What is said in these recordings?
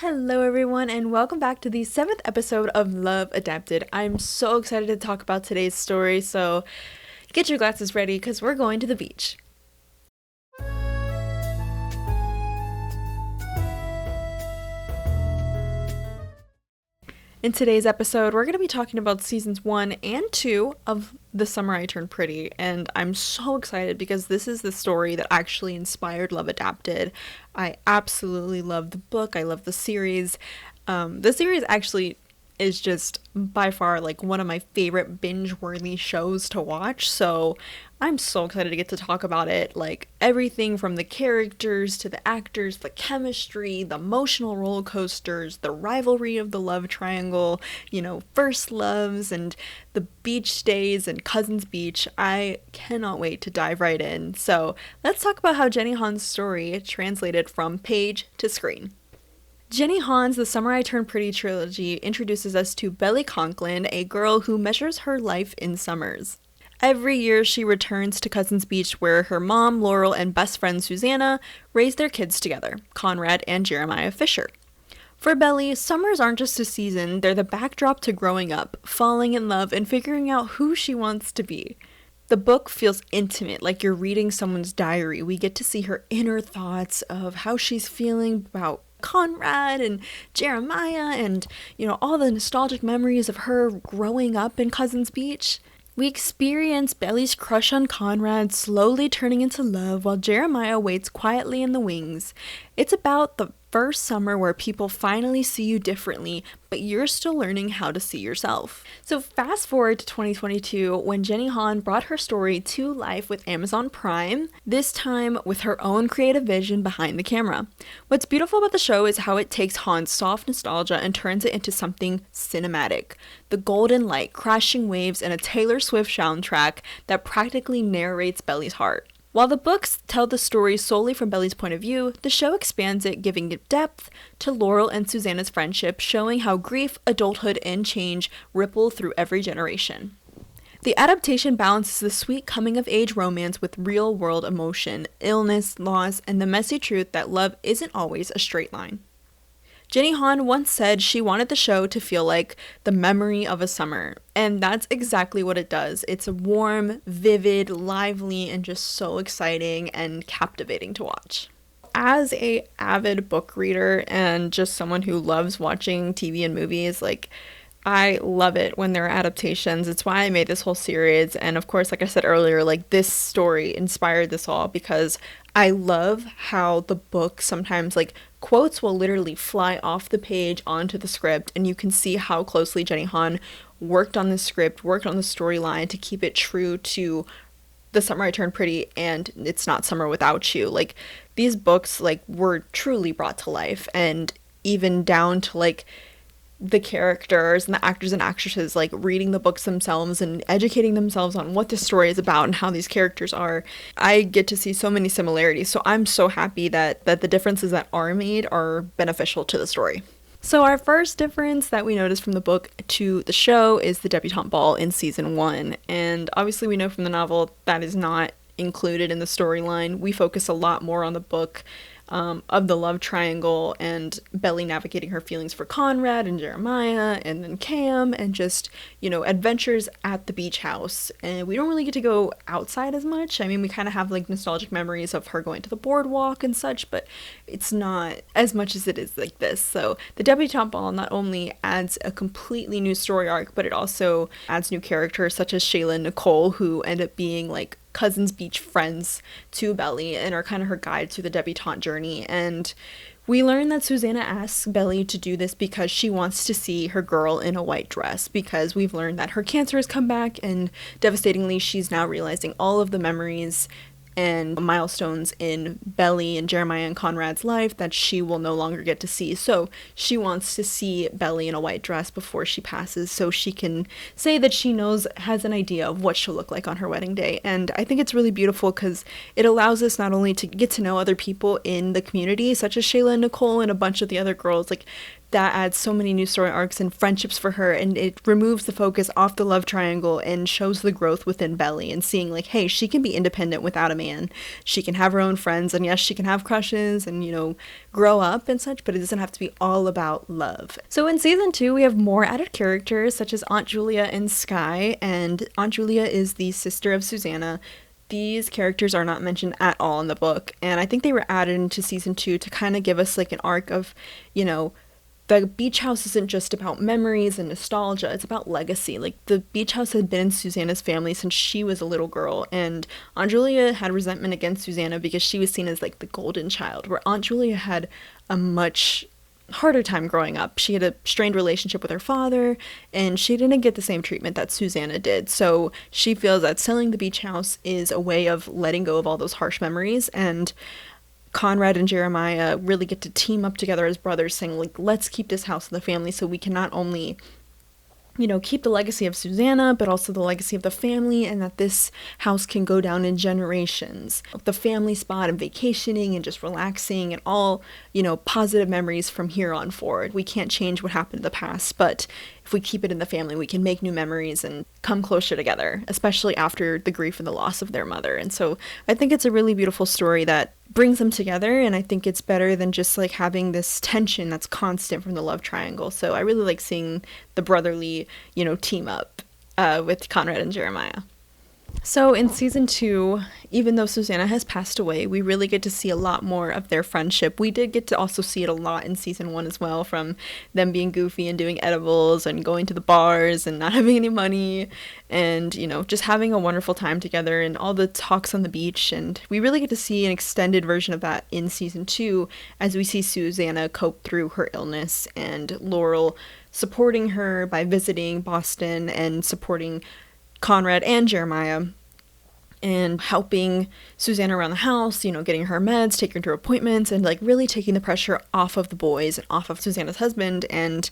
Hello everyone and welcome back to the 7th episode of Love Adapted. I'm so excited to talk about today's story, so get your glasses ready because we're going to the beach. In today's episode, we're going to be talking about seasons 1 and 2 of The Summer I Turned Pretty, and I'm so excited because this is the story that actually inspired Love Adapted. I absolutely love the book. I love the series. The series actually is just by far like one of my favorite binge-worthy shows to watch, so I'm so excited to get to talk about it. Like everything from the characters to the actors, the chemistry, the emotional roller coasters, the rivalry of the love triangle, first loves and the beach days and Cousins Beach. I cannot wait to dive right in. So let's talk about how Jenny Han's story translated from page to screen. Jenny Han's The Summer I Turned Pretty trilogy introduces us to Belly Conklin, a girl who measures her life in summers. Every year she returns to Cousins Beach where her mom, Laurel, and best friend Susanna raise their kids together, Conrad and Jeremiah Fisher. For Belly, summers aren't just a season, they're the backdrop to growing up, falling in love, and figuring out who she wants to be. The book feels intimate, like you're reading someone's diary. We get to see her inner thoughts of how she's feeling about Conrad and Jeremiah and, all the nostalgic memories of her growing up in Cousins Beach. We experience Belly's crush on Conrad slowly turning into love while Jeremiah waits quietly in the wings. It's about the first summer where people finally see you differently, but you're still learning how to see yourself. So fast forward to 2022 when Jenny Han brought her story to life with Amazon Prime, this time with her own creative vision behind the camera. What's beautiful about the show is how it takes Han's soft nostalgia and turns it into something cinematic. The golden light, crashing waves, and a Taylor Swift soundtrack that practically narrates Belly's heart. While the books tell the story solely from Belly's point of view, the show expands it, giving it depth to Laurel and Susanna's friendship, showing how grief, adulthood, and change ripple through every generation. The adaptation balances the sweet coming-of-age romance with real-world emotion, illness, loss, and the messy truth that love isn't always a straight line. Jenny Han once said she wanted the show to feel like the memory of a summer, and that's exactly what it does. It's warm, vivid, lively, and just so exciting and captivating to watch. As a avid book reader and just someone who loves watching TV and movies, I love it when there are adaptations. It's why I made this whole series, and of course, like I said earlier, this story inspired this all because I love how the book sometimes, quotes will literally fly off the page onto the script, and you can see how closely Jenny Han worked on the script, worked on the storyline to keep it true to The Summer I Turned Pretty and It's Not Summer Without You. These books, were truly brought to life, and even down to, the characters and the actors and actresses reading the books themselves and educating themselves on what this story is about and how these characters are. I get to see so many similarities, so I'm so happy that the differences that are made are beneficial to the story. So our first difference that we notice from the book to the show is the debutante ball in season 1, and obviously we know from the novel that is not included in the storyline. We focus a lot more on the book of the love triangle and Belly navigating her feelings for Conrad and Jeremiah and then Cam and just, adventures at the beach house. And we don't really get to go outside as much. I mean, we kind of have nostalgic memories of her going to the boardwalk and such, but it's not as much as it is this. So the debutante ball not only adds a completely new story arc, but it also adds new characters such as Shayla and Nicole, who end up being Cousins Beach friends to Belly and are kind of her guide through the debutante journey. And we learn that Susanna asks Belly to do this because she wants to see her girl in a white dress, because we've learned that her cancer has come back, and devastatingly she's now realizing all of the memories and milestones in Belly and Jeremiah and Conrad's life that she will no longer get to see. So she wants to see Belly in a white dress before she passes so she can say that she has an idea of what she'll look like on her wedding day. And I think it's really beautiful because it allows us not only to get to know other people in the community, such as Shayla and Nicole and a bunch of the other girls, that adds so many new story arcs and friendships for her, and it removes the focus off the love triangle and shows the growth within Belly and seeing hey, she can be independent without a man. She can have her own friends, and yes, she can have crushes and, grow up and such, but it doesn't have to be all about love. So in season 2, we have more added characters such as Aunt Julia and Skye, and Aunt Julia is the sister of Susanna. These characters are not mentioned at all in the book, and I think they were added into season 2 to kind of give us like an arc of, the beach house isn't just about memories and nostalgia, it's about legacy. Like, the beach house had been in Susanna's family since she was a little girl, and Aunt Julia had resentment against Susanna because she was seen as like the golden child, where Aunt Julia had a much harder time growing up. She had a strained relationship with her father, and she didn't get the same treatment that Susanna did. So she feels that selling the beach house is a way of letting go of all those harsh memories, and Conrad and Jeremiah really get to team up together as brothers, saying, like, let's keep this house in the family so we can not only, keep the legacy of Susanna, but also the legacy of the family, and that this house can go down in generations. The family spot and vacationing and just relaxing and all, positive memories from here on forward. We can't change what happened in the past, but if we keep it in the family, we can make new memories and come closer together, especially after the grief and the loss of their mother. And so I think it's a really beautiful story that brings them together, and I think it's better than just like having this tension that's constant from the love triangle. So I really like seeing the brotherly, team up with Conrad and Jeremiah. So in season 2, even though Susanna has passed away, we really get to see a lot more of their friendship. We did get to also see it a lot in season 1 as well, from them being goofy and doing edibles and going to the bars and not having any money and, just having a wonderful time together and all the talks on the beach. And we really get to see an extended version of that in season 2 as we see Susanna cope through her illness and Laurel supporting her by visiting Boston and supporting Conrad and Jeremiah and helping Susanna around the house, getting her meds, taking her to appointments, and like really taking the pressure off of the boys and off of Susanna's husband. And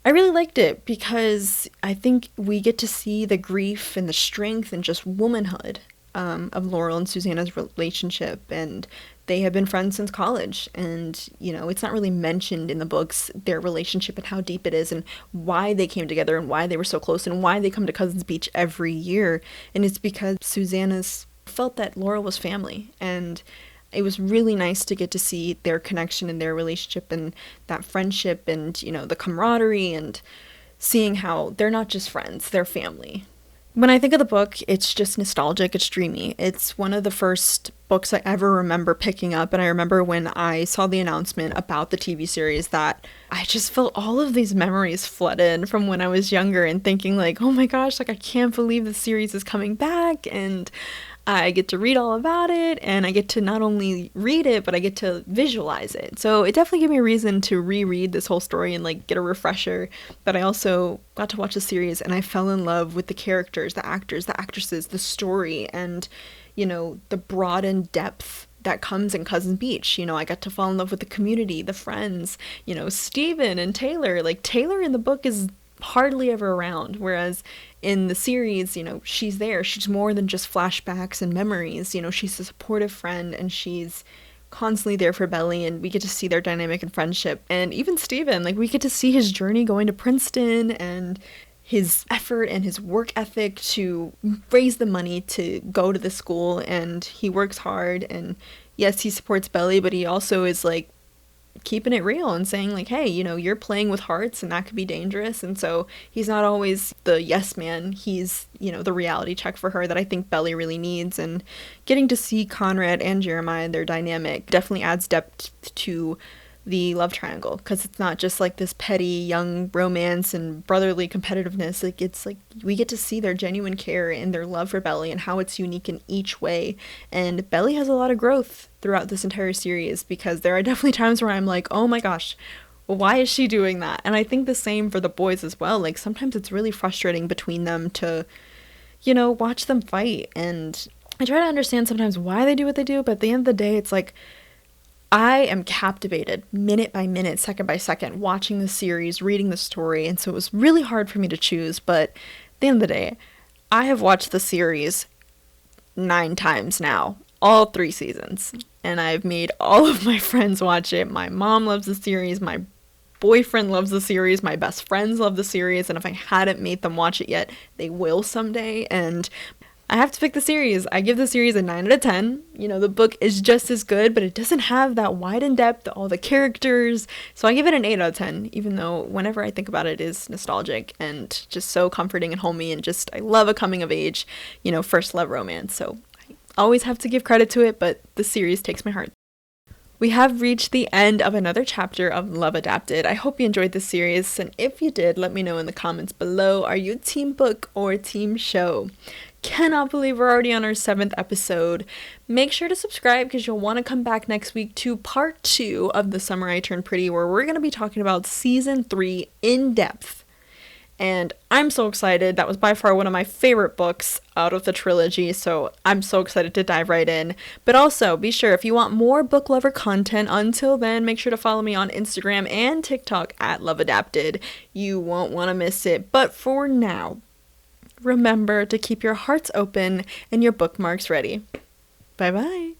I really liked it because I think we get to see the grief and the strength and just womanhood of Laurel and Susanna's relationship, and they have been friends since college, and it's not really mentioned in the books, their relationship and how deep it is and why they came together and why they were so close and why they come to Cousins Beach every year. And it's because Susanna's felt that Laurel was family, and it was really nice to get to see their connection and their relationship and that friendship and the camaraderie and seeing how they're not just friends, they're family. When I think of the book, it's just nostalgic, it's dreamy. It's one of the first books I ever remember picking up, and I remember when I saw the announcement about the TV series that I just felt all of these memories flood in from when I was younger and thinking like, oh my gosh, like I can't believe the series is coming back, and I get to read all about it, and I get to not only read it, but I get to visualize it. So it definitely gave me a reason to reread this whole story and like get a refresher. But I also got to watch the series, and I fell in love with the characters, the actors, the actresses, the story, and the broadened depth that comes in Cousins Beach. I got to fall in love with the community, the friends, Steven and Taylor. Like, Taylor in the book is hardly ever around, whereas in the series, she's there. She's more than just flashbacks and memories. She's a supportive friend, and she's constantly there for Belly, and we get to see their dynamic and friendship. And even Steven, like, we get to see his journey going to Princeton and his effort and his work ethic to raise the money to go to the school, and he works hard, and yes, he supports Belly, but he also is like keeping it real and saying like, hey, you're playing with hearts and that could be dangerous. And so he's not always the yes man, he's the reality check for her that I think Belly really needs. And getting to see Conrad and Jeremiah, their dynamic, definitely adds depth to the love triangle, because it's not just like this petty young romance and brotherly competitiveness. Like, it's like we get to see their genuine care and their love for Belly and how it's unique in each way. And Belly has a lot of growth throughout this entire series, because there are definitely times where I'm like, oh my gosh, why is she doing that? And I think the same for the boys as well. Like, sometimes it's really frustrating between them to watch them fight, and I try to understand sometimes why they do what they do, but at the end of the day, it's like I am captivated minute by minute, second by second, watching the series, reading the story, and so it was really hard for me to choose. But at the end of the day, I have watched the series 9 times now, all 3 seasons, and I've made all of my friends watch it. My mom loves the series, my boyfriend loves the series, my best friends love the series, and if I hadn't made them watch it yet, they will someday. And I have to pick the series. I give the series a 9 out of 10. You know, the book is just as good, but it doesn't have that wide in depth, all the characters. So I give it an 8 out of 10, even though whenever I think about it, it is nostalgic and just so comforting and homey, and just, I love a coming of age, you know, first love romance. So I always have to give credit to it, but the series takes my heart. We have reached the end of another chapter of Love Adapted. I hope you enjoyed this series, and if you did, let me know in the comments below. Are you team book or team show? Cannot believe we're already on our 7th episode. Make sure to subscribe because you'll want to come back next week to part 2 of The Summer I Turned Pretty, where we're going to be talking about season 3 in depth. And I'm so excited. That was by far one of my favorite books out of the trilogy, so I'm so excited to dive right in. But also, be sure, if you want more book lover content, until then, make sure to follow me on Instagram and TikTok at Love Adapted. You won't want to miss it. But for now, remember to keep your hearts open and your bookmarks ready. Bye bye.